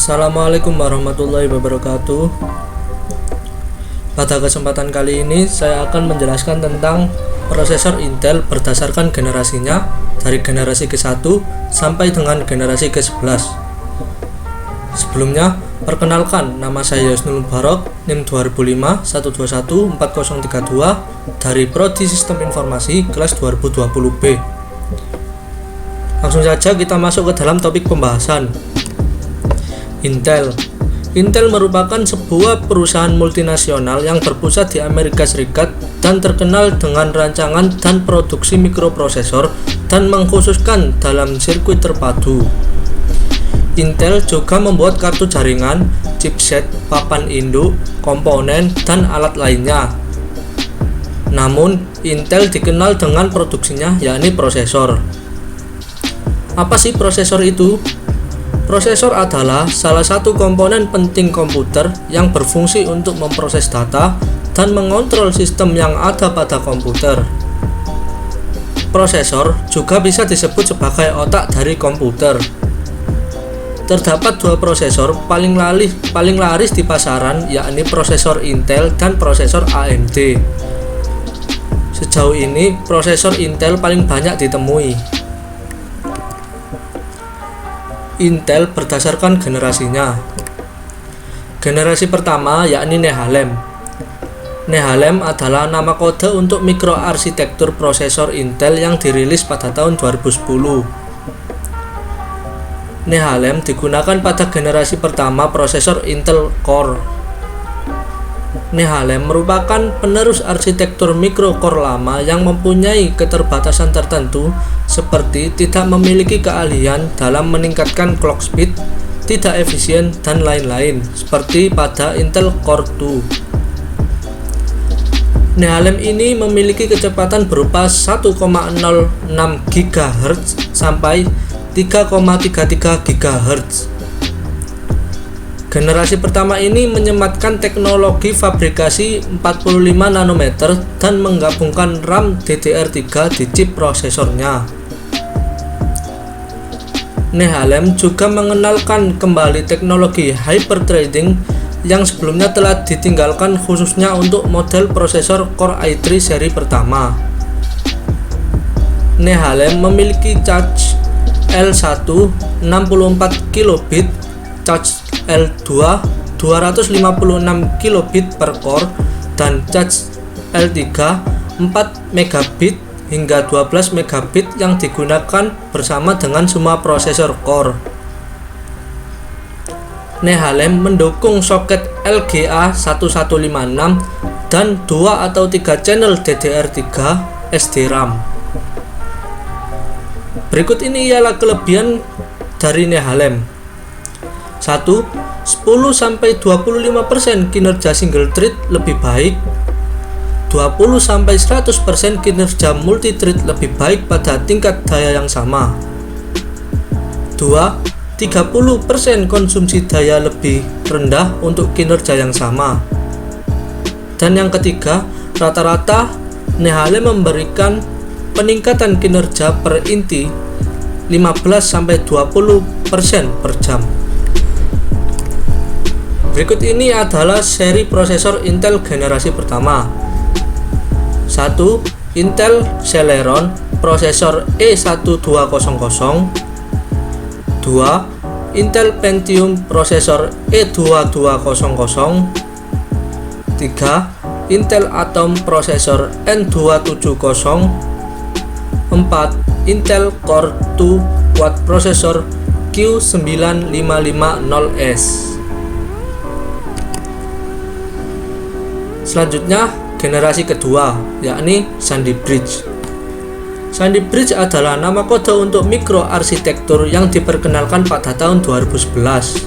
Assalamualaikum warahmatullahi wabarakatuh. Pada kesempatan kali ini saya akan menjelaskan tentang prosesor Intel berdasarkan generasinya dari generasi ke-1 sampai dengan generasi ke-11. Sebelumnya, perkenalkan, nama saya Yusnul Barok, NIM 2005 121 4032 dari Prodi Sistem Informasi kelas 2020B. Langsung saja kita masuk ke dalam topik pembahasan. Intel merupakan sebuah perusahaan multinasional yang berpusat di Amerika Serikat dan terkenal dengan rancangan dan produksi mikroprosesor dan mengkhususkan dalam sirkuit terpadu. Intel juga membuat kartu jaringan, chipset, papan induk, komponen, dan alat lainnya. Namun, Intel dikenal dengan produksinya yakni prosesor. Apa sih prosesor itu? Prosesor adalah salah satu komponen penting komputer yang berfungsi untuk memproses data dan mengontrol sistem yang ada pada komputer. Prosesor juga bisa disebut sebagai otak dari komputer. Terdapat dua prosesor paling laris di pasaran, yakni prosesor Intel dan prosesor AMD. Sejauh ini, prosesor Intel paling banyak ditemui. Intel berdasarkan generasinya. Generasi pertama yakni Nehalem. Nehalem adalah nama kode untuk mikroarsitektur prosesor Intel yang dirilis pada tahun 2010. Nehalem digunakan pada generasi pertama prosesor Intel Core. Nehalem merupakan penerus arsitektur microcore lama yang mempunyai keterbatasan tertentu seperti tidak memiliki keahlian dalam meningkatkan clock speed, tidak efisien, dan lain-lain seperti pada Intel Core 2. Nehalem ini memiliki kecepatan berupa 1,06 GHz sampai 3,33 GHz. Generasi pertama ini menyematkan teknologi fabrikasi 45 nanometer dan menggabungkan RAM DDR3 di chip prosesornya. Nehalem juga mengenalkan kembali teknologi hyperthreading yang sebelumnya telah ditinggalkan khususnya untuk model prosesor Core i3 seri pertama. Nehalem memiliki charge L1 64 kilobit, charge L2 256 kilobit per core, dan charge L3 4 megabit hingga 12 megabit yang digunakan bersama dengan semua prosesor core. Nehalem mendukung soket LGA 1156 dan 2 atau 3 channel DDR3 SDRAM. Berikut ini ialah kelebihan dari Nehalem. 1. 10-25% kinerja single thread lebih baik. 20-100% kinerja multi thread lebih baik pada tingkat daya yang sama. 2. 30% konsumsi daya lebih rendah untuk kinerja yang sama. Dan yang ketiga, rata-rata Nehalem memberikan peningkatan kinerja per inti 15-20% per jam. Berikut ini adalah seri prosesor Intel generasi pertama. 1. Intel Celeron prosesor E1200. 2. Intel Pentium prosesor E2200. 3. Intel Atom prosesor N270. 4. Intel Core 2 Quad prosesor Q9550S. Selanjutnya, generasi kedua, yakni Sandy Bridge. Sandy Bridge adalah nama kode untuk mikroarsitektur yang diperkenalkan pada tahun 2011.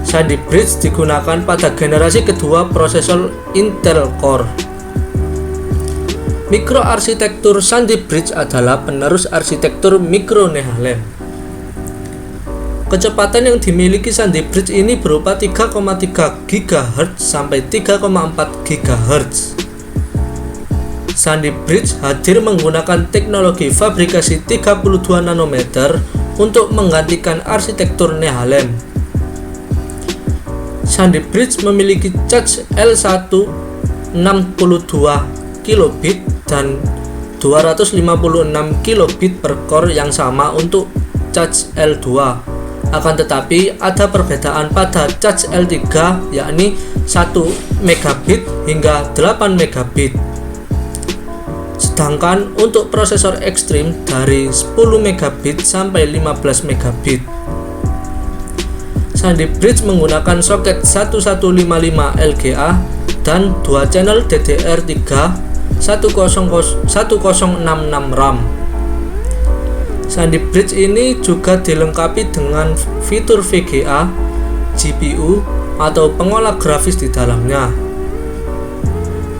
Sandy Bridge digunakan pada generasi kedua prosesor Intel Core. Mikroarsitektur Sandy Bridge adalah penerus arsitektur mikro Nehalem. Kecepatan yang dimiliki Sandy Bridge ini berupa 3,3 GHz sampai 3,4 GHz. Sandy Bridge hadir menggunakan teknologi fabrikasi 32 nanometer untuk menggantikan arsitektur Nehalem. Sandy Bridge memiliki charge L1 62 kilobit dan 256 kilobit per core yang sama untuk charge L2. Akan tetapi ada perbedaan pada charge L3 yakni 1 megabit hingga 8 megabit. Sedangkan untuk prosesor ekstrim dari 10 megabit sampai 15 megabit. Sandy Bridge menggunakan soket 1155 LGA dan 2 channel DDR3 1066 RAM. Sandy Bridge ini juga dilengkapi dengan fitur VGA, GPU atau pengolah grafis di dalamnya.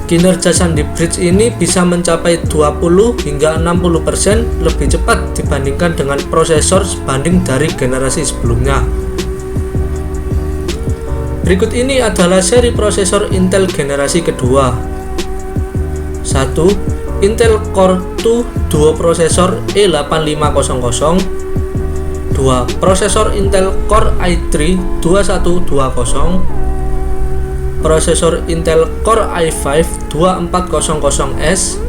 Kinerja Sandy Bridge ini bisa mencapai 20 hingga 60% lebih cepat dibandingkan dengan prosesor sebanding dari generasi sebelumnya. Berikut ini adalah seri prosesor Intel generasi kedua. 1. Intel Core 2 Duo Prosesor E8500. 2. Prosesor Intel Core i3 2120. Prosesor Intel Core i5 2400S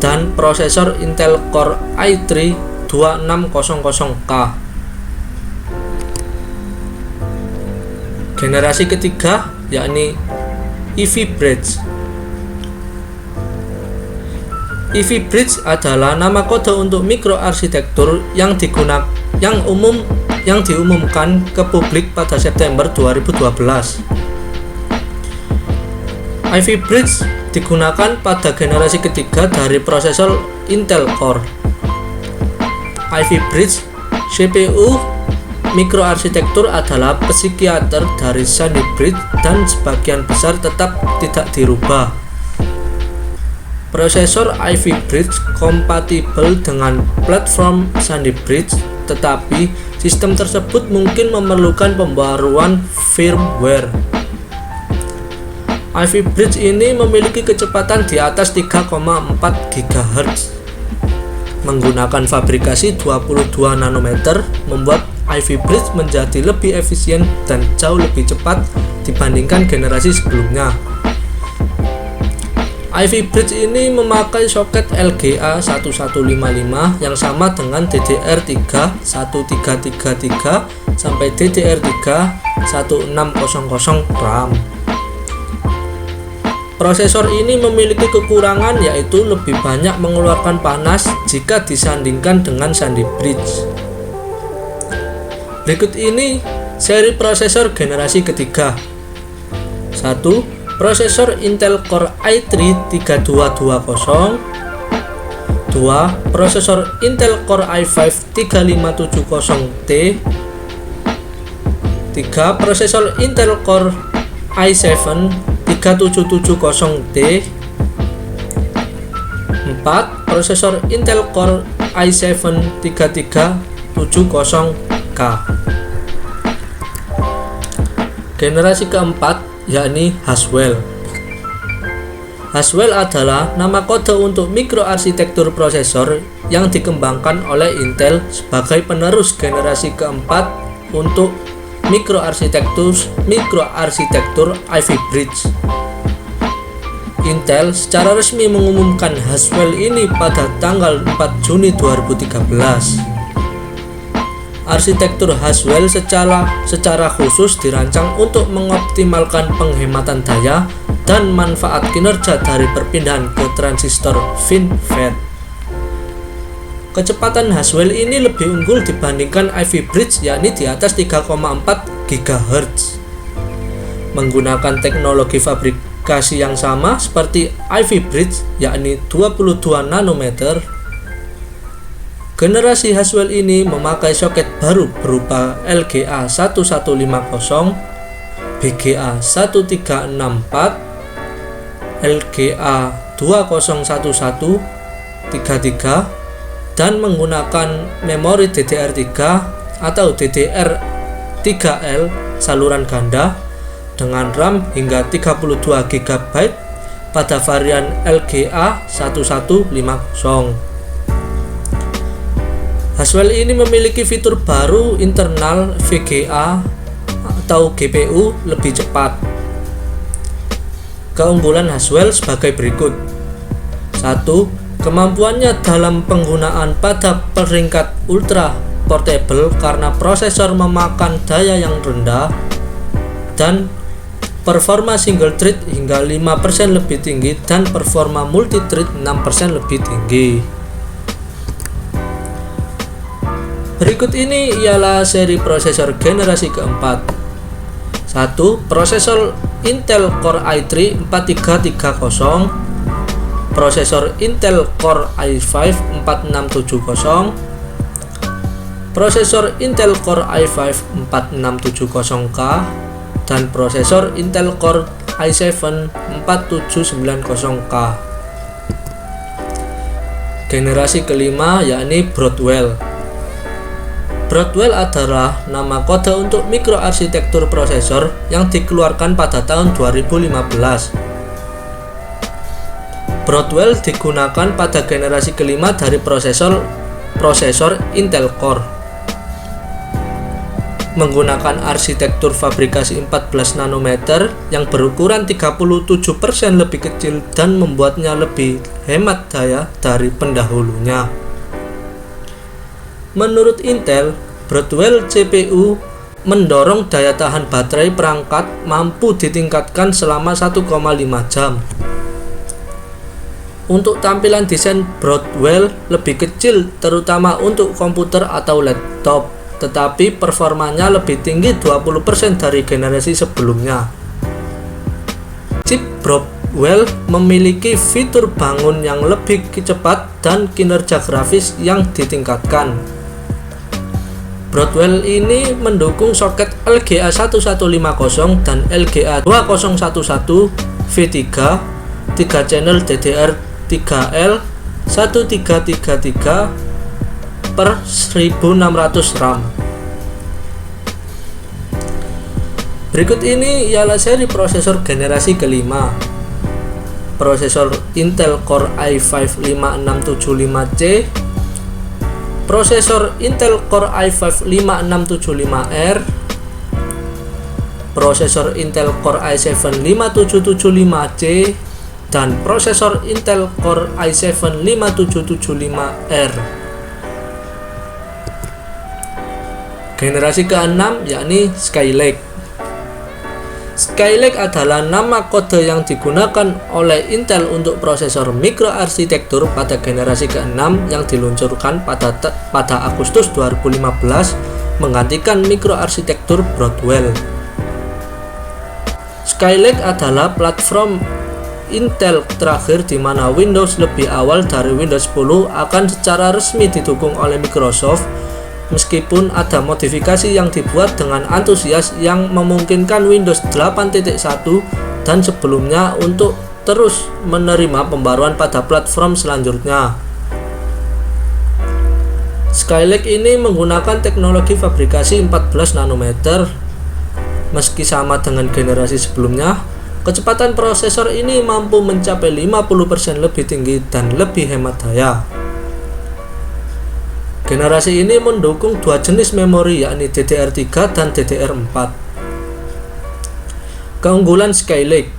dan prosesor Intel Core i3 2600K. Generasi ketiga yakni Ivy Bridge. Ivy Bridge adalah nama kode untuk mikroarsitektur yang diumumkan ke publik pada September 2012. Ivy Bridge digunakan pada generasi ketiga dari prosesor Intel Core. Ivy Bridge CPU mikroarsitektur adalah psikiater dari Sandy Bridge dan sebagian besar tetap tidak dirubah. Prosesor Ivy Bridge kompatibel dengan platform Sandy Bridge, tetapi sistem tersebut mungkin memerlukan pembaruan firmware. Ivy Bridge ini memiliki kecepatan di atas 3,4 GHz. Menggunakan fabrikasi 22 nanometer membuat Ivy Bridge menjadi lebih efisien dan jauh lebih cepat dibandingkan generasi sebelumnya. Ivy Bridge ini memakai soket LGA 1155 yang sama dengan DDR3 1333 sampai DDR3 1600 RAM. Prosesor ini memiliki kekurangan yaitu lebih banyak mengeluarkan panas jika disandingkan dengan Sandy Bridge. Berikut ini seri prosesor generasi ketiga. 1. Prosesor Intel Core i3 3220. 2. Prosesor Intel Core i5 3570T. 3. Prosesor Intel Core i7 3770T. 4. Prosesor Intel Core i7 3370K. Generasi keempat yakni Haswell. Haswell adalah nama kode untuk mikroarsitektur prosesor yang dikembangkan oleh Intel sebagai penerus generasi keempat untuk mikroarsitektur Ivy Bridge. Intel secara resmi mengumumkan Haswell ini pada tanggal 4 Juni 2013. Arsitektur Haswell secara khusus dirancang untuk mengoptimalkan penghematan daya dan manfaat kinerja dari perpindahan ke transistor FinFET. Kecepatan Haswell ini lebih unggul dibandingkan Ivy Bridge yakni di atas 3,4 GHz. Menggunakan teknologi fabrikasi yang sama seperti Ivy Bridge yakni 22 nanometer. Generasi Haswell ini memakai soket baru berupa LGA 1150, BGA 1364, LGA 201133 dan menggunakan memori DDR3 atau DDR3L saluran ganda dengan RAM hingga 32 GB pada varian LGA 1150. Haswell ini memiliki fitur baru internal VGA atau GPU lebih cepat. Keunggulan Haswell sebagai berikut. 1. Kemampuannya dalam penggunaan pada peringkat ultra portable karena prosesor memakan daya yang rendah dan performa single thread hingga 5% lebih tinggi dan performa multi thread 6% lebih tinggi. Berikut ini ialah seri prosesor generasi keempat. 1. Prosesor Intel Core i3 4330, prosesor Intel Core i5 4670, prosesor Intel Core i5 4670K, dan prosesor Intel Core i7 4790K. Generasi kelima yakni Broadwell. Broadwell adalah nama kode untuk mikroarsitektur prosesor yang dikeluarkan pada tahun 2015. Broadwell digunakan pada generasi kelima dari prosesor Intel Core. Menggunakan arsitektur fabrikasi 14 nanometer yang berukuran 37% lebih kecil dan membuatnya lebih hemat daya dari pendahulunya. Menurut Intel, Broadwell CPU mendorong daya tahan baterai perangkat mampu ditingkatkan selama 1,5 jam. Untuk tampilan desain Broadwell lebih kecil terutama untuk komputer atau laptop, tetapi performanya lebih tinggi 20% dari generasi sebelumnya. Chip Broadwell memiliki fitur bangun yang lebih cepat dan kinerja grafis yang ditingkatkan. Broadwell ini mendukung soket LGA 1150 dan LGA 2011 V3, 3 channel DDR3L 1333 per 1600 RAM. Berikut ini ialah seri prosesor generasi kelima. Prosesor Intel Core i5 5675C, prosesor Intel Core i5 5675R, prosesor Intel Core i7 5775C, dan prosesor Intel Core i7 5775R. Generasi ke-6 yakni Skylake. Skylake adalah nama kode yang digunakan oleh Intel untuk prosesor mikroarsitektur pada generasi ke-6 yang diluncurkan pada Agustus 2015 menggantikan mikroarsitektur Broadwell. Skylake adalah platform Intel terakhir di mana Windows lebih awal dari Windows 10 akan secara resmi didukung oleh Microsoft, meskipun ada modifikasi yang dibuat dengan antusias yang memungkinkan Windows 8.1 dan sebelumnya untuk terus menerima pembaruan pada platform selanjutnya. Skylake ini menggunakan teknologi fabrikasi 14 nanometer. Meski sama dengan generasi sebelumnya, kecepatan prosesor ini mampu mencapai 50% lebih tinggi dan lebih hemat daya. Generasi ini mendukung dua jenis memori yakni DDR3 dan DDR4. Keunggulan Skylake.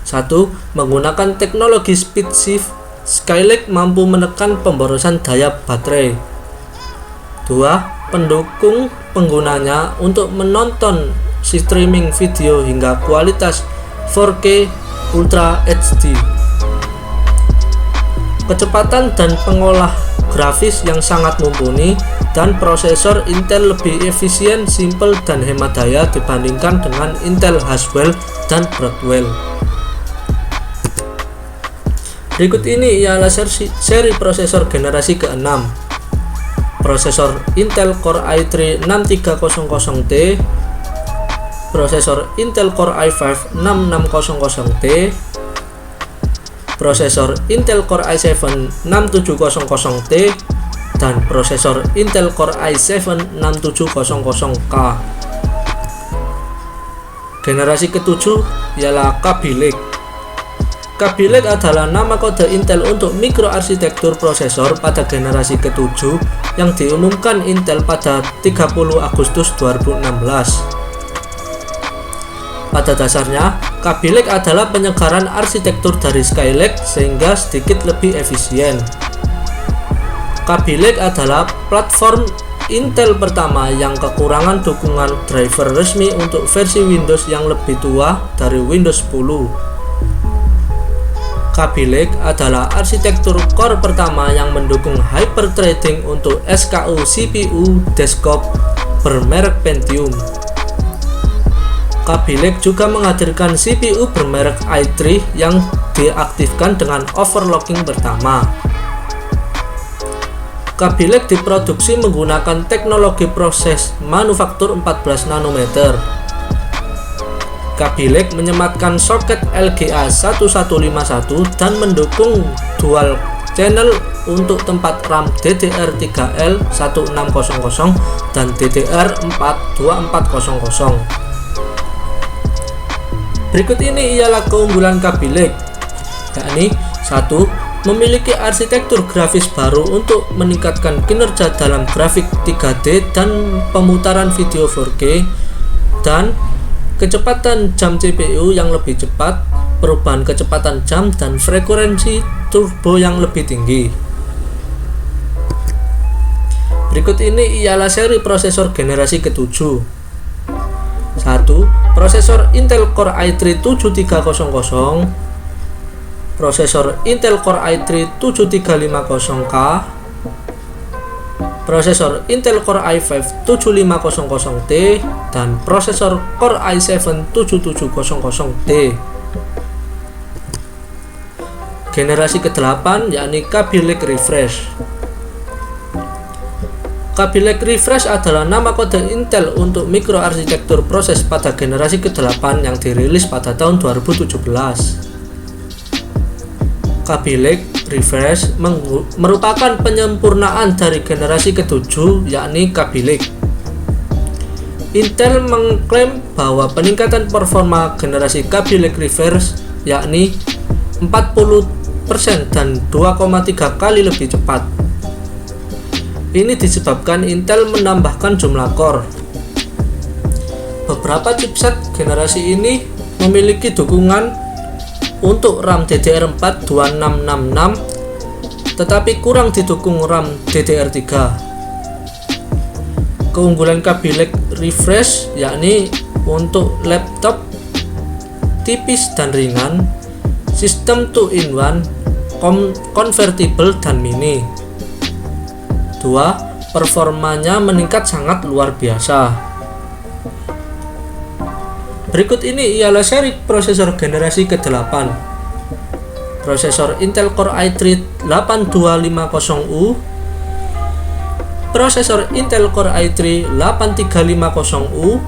1. Menggunakan teknologi speed shift, Skylake mampu menekan pemborosan daya baterai. 2. Pendukung penggunanya untuk menonton streaming video hingga kualitas 4K Ultra HD. Kecepatan dan pengolah grafis yang sangat mumpuni, dan prosesor Intel lebih efisien, simpel, dan hemat daya dibandingkan dengan Intel Haswell dan Broadwell. Berikut ini ialah seri prosesor generasi ke-6. Prosesor Intel Core i3 6300T, prosesor Intel Core i5 6600T, prosesor Intel Core i7 6700T, dan prosesor Intel Core i7 6700K. Generasi ke-7 ialah Kaby Lake. Kaby Lake adalah nama kode Intel untuk mikroarsitektur prosesor pada generasi ke-7 yang diumumkan Intel pada 30 Agustus 2016. Pada dasarnya, Kaby Lake adalah penyegaran arsitektur dari Skylake sehingga sedikit lebih efisien. Kaby Lake adalah platform Intel pertama yang kekurangan dukungan driver resmi untuk versi Windows yang lebih tua dari Windows 10. Kaby Lake adalah arsitektur core pertama yang mendukung hyperthreading untuk SKU CPU desktop bermerek Pentium. Kaby Lake juga menghadirkan CPU bermerek i3 yang diaktifkan dengan overclocking pertama. Kaby Lake diproduksi menggunakan teknologi proses manufaktur 14 nanometer. Kaby Lake menyematkan soket LGA 1151 dan mendukung dual channel untuk tempat RAM DDR3L 1600 dan DDR4 2400. Berikut ini ialah keunggulan Kaby Lake, yakni 1. Memiliki arsitektur grafis baru untuk meningkatkan kinerja dalam grafik 3D dan pemutaran video 4K, dan kecepatan jam CPU yang lebih cepat, perubahan kecepatan jam, dan frekuensi turbo yang lebih tinggi. Berikut ini ialah seri prosesor generasi ke-7. 1. Prosesor Intel Core i3 7300, prosesor Intel Core i3 7350K, prosesor Intel Core i5 7500T, dan prosesor Core i7 7700T. Generasi ke-8 yakni Kaby Lake Refresh. Kaby Lake Refresh adalah nama kode Intel untuk mikroarsitektur proses pada generasi ke-8 yang dirilis pada tahun 2017. Kaby Lake Refresh merupakan penyempurnaan dari generasi ke-7 yakni Kaby Lake. Intel mengklaim bahwa peningkatan performa generasi Kaby Lake Refresh yakni 40% dan 2,3 kali lebih cepat. Ini disebabkan Intel menambahkan jumlah core. Beberapa chipset generasi ini memiliki dukungan untuk RAM DDR4 2666, tetapi kurang didukung RAM DDR3. Keunggulan Kaby Lake Refresh yakni untuk laptop tipis dan ringan, sistem 2-in-1, convertible dan mini. 2. Performanya meningkat sangat luar biasa. Berikut ini ialah seri prosesor generasi ke-8. Prosesor Intel Core i3 8250U, prosesor Intel Core i3 8350U,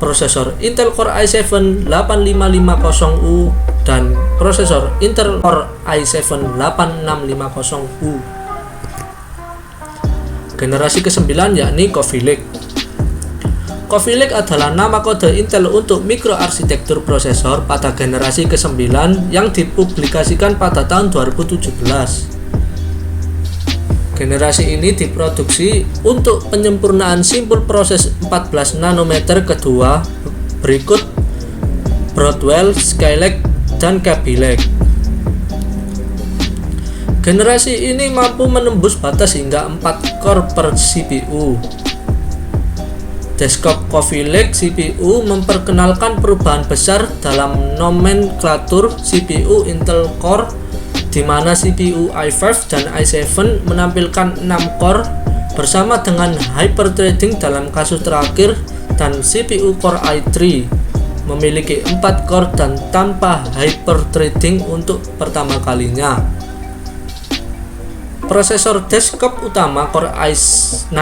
prosesor Intel Core i7 8550U, dan prosesor Intel Core i7 8650U. Generasi ke-9 yakni Kaby Lake. Kaby Lake adalah nama kode Intel untuk mikroarsitektur prosesor pada generasi ke-9 yang dipublikasikan pada tahun 2017. Generasi ini diproduksi untuk penyempurnaan simpul proses 14 nanometer kedua berikut Broadwell, Skylake, dan Kaby Lake. Generasi ini mampu menembus batas hingga 4 core per CPU. Desktop Kaby Lake CPU memperkenalkan perubahan besar dalam nomenklatur CPU Intel Core, di mana CPU i5 dan i7 menampilkan 6 core bersama dengan hyperthreading dalam kasus terakhir, dan CPU Core i3 memiliki 4 core dan tanpa hyperthreading untuk pertama kalinya. Prosesor desktop utama Core i9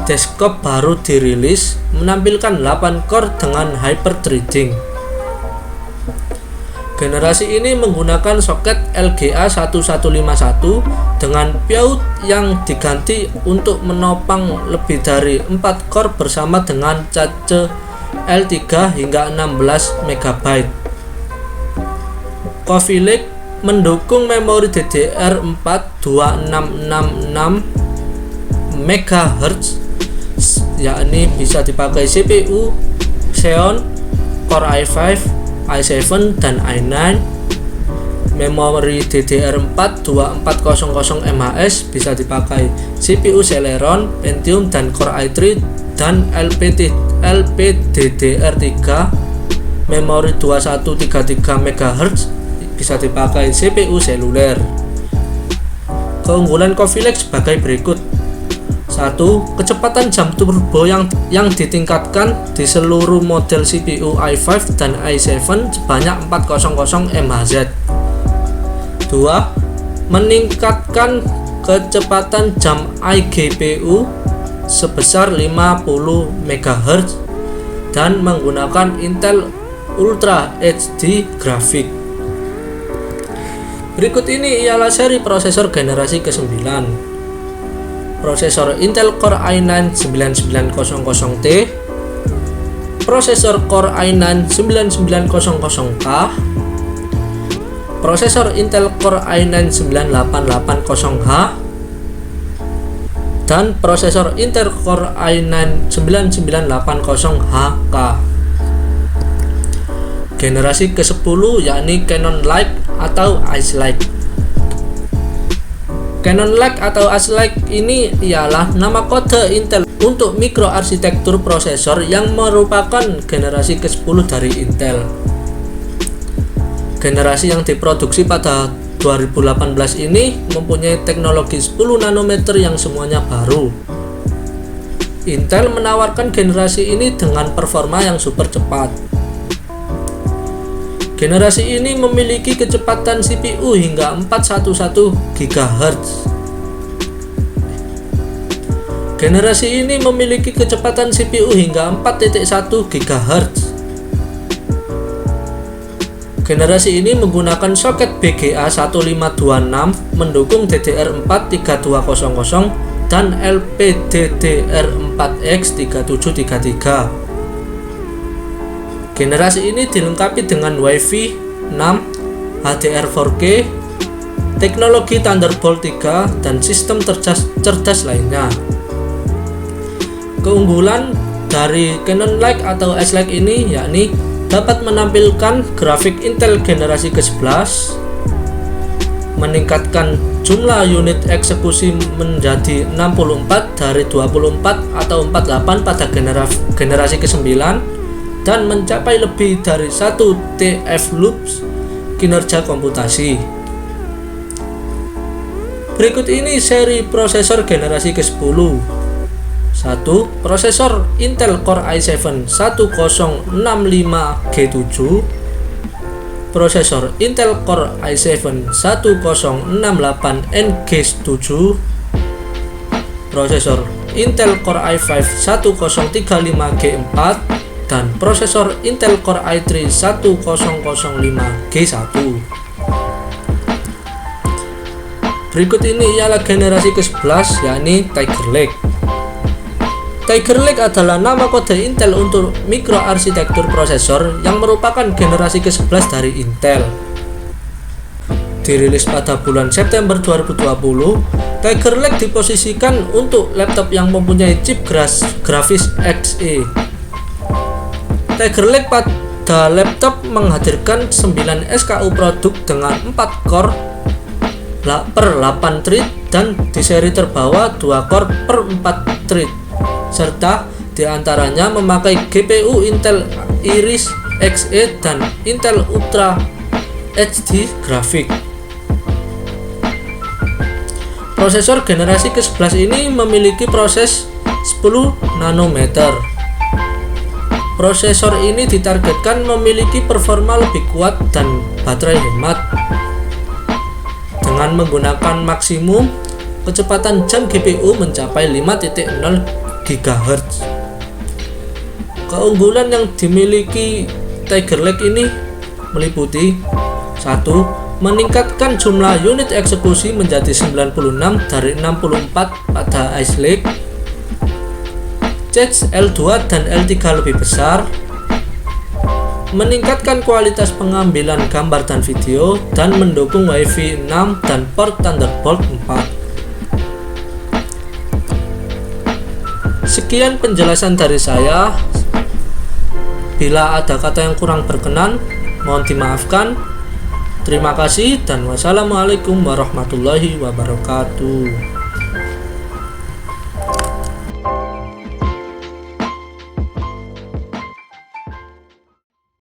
desktop baru dirilis menampilkan 8 core dengan hyperthreading. Generasi ini menggunakan soket LGA 1151 dengan PIOD yang diganti untuk menopang lebih dari 4 core bersama dengan cache L3 hingga 16 MB. Kaby Lake mendukung memori DDR4 2666 MHz, yakni bisa dipakai CPU Xeon, Core i5, i7 dan i9. Memori DDR4 2400 MHz bisa dipakai. CPU Celeron, Pentium dan Core i3 dan LPDDR3. Memori 2133 MHz bisa dipakai. CPU seluler. Keunggulan Coffee Lake sebagai berikut. 1. Kecepatan jam turbo yang ditingkatkan di seluruh model CPU i5 dan i7 sebanyak 400 MHz. 2. Meningkatkan kecepatan jam iGPU sebesar 50 MHz dan menggunakan Intel Ultra HD grafik. Berikut ini ialah seri prosesor generasi ke-9. Prosesor Intel Core i9 9900T, prosesor Core i9 9900K, prosesor Intel Core i9 9880H, dan prosesor Intel Core i9 9980HK. Generasi ke-10 yakni Cannon Lake atau Ice Lake. Cannon Lake atau Ice Lake ini ialah nama kode Intel untuk mikroarsitektur prosesor yang merupakan generasi ke-10 dari Intel. Generasi yang diproduksi pada 2018 ini mempunyai teknologi 10 nanometer yang semuanya baru. Intel menawarkan generasi ini dengan performa yang super cepat. Generasi ini memiliki kecepatan CPU hingga 411 GHz. Generasi ini memiliki kecepatan CPU hingga 4.1 GHz. Generasi ini menggunakan soket BGA 1526 mendukung DDR4 3200 dan LPDDR4X 3733. Generasi ini dilengkapi dengan Wi-Fi 6, HDR4K, teknologi Thunderbolt 3, dan sistem cerdas lainnya. Keunggulan dari Cannon Lake atau Ice Lake ini yakni dapat menampilkan grafik Intel generasi ke-11, meningkatkan jumlah unit eksekusi menjadi 64 dari 24 atau 48 pada generasi ke-9, dan mencapai lebih dari 1 TFLOPS kinerja komputasi. Berikut ini seri prosesor generasi ke-10. 1. Prosesor Intel Core i7 1065G7, prosesor Intel Core i7 1068NG7, prosesor Intel Core i5 1035G4, dan prosesor Intel Core i3 1005G1. Berikut ini ialah generasi ke-11 yakni Tiger Lake. Tiger Lake adalah nama kode Intel untuk mikroarsitektur prosesor yang merupakan generasi ke-11 dari Intel. Dirilis pada bulan September 2020, Tiger Lake diposisikan untuk laptop yang mempunyai chip grafis Xe. Tiger Lake pada laptop menghadirkan 9 SKU produk dengan 4 core per 8 thread dan di seri terbawah 2 core per 4 thread, serta diantaranya memakai GPU Intel Iris Xe dan Intel Ultra HD grafik. Prosesor generasi ke-11 ini memiliki proses 10 nanometer. Prosesor ini ditargetkan memiliki performa lebih kuat dan baterai hemat. Dengan menggunakan maksimum kecepatan jam GPU mencapai 5.0 GHz. Keunggulan yang dimiliki Tiger Lake ini meliputi 1. Meningkatkan jumlah unit eksekusi menjadi 96 dari 64 pada Ice Lake. Cache L2 dan L3 lebih besar, meningkatkan kualitas pengambilan gambar dan video, dan mendukung Wi-Fi 6 dan port Thunderbolt 4. Sekian penjelasan dari saya. Bila ada kata yang kurang berkenan, mohon dimaafkan. Terima kasih dan wassalamualaikum warahmatullahi wabarakatuh.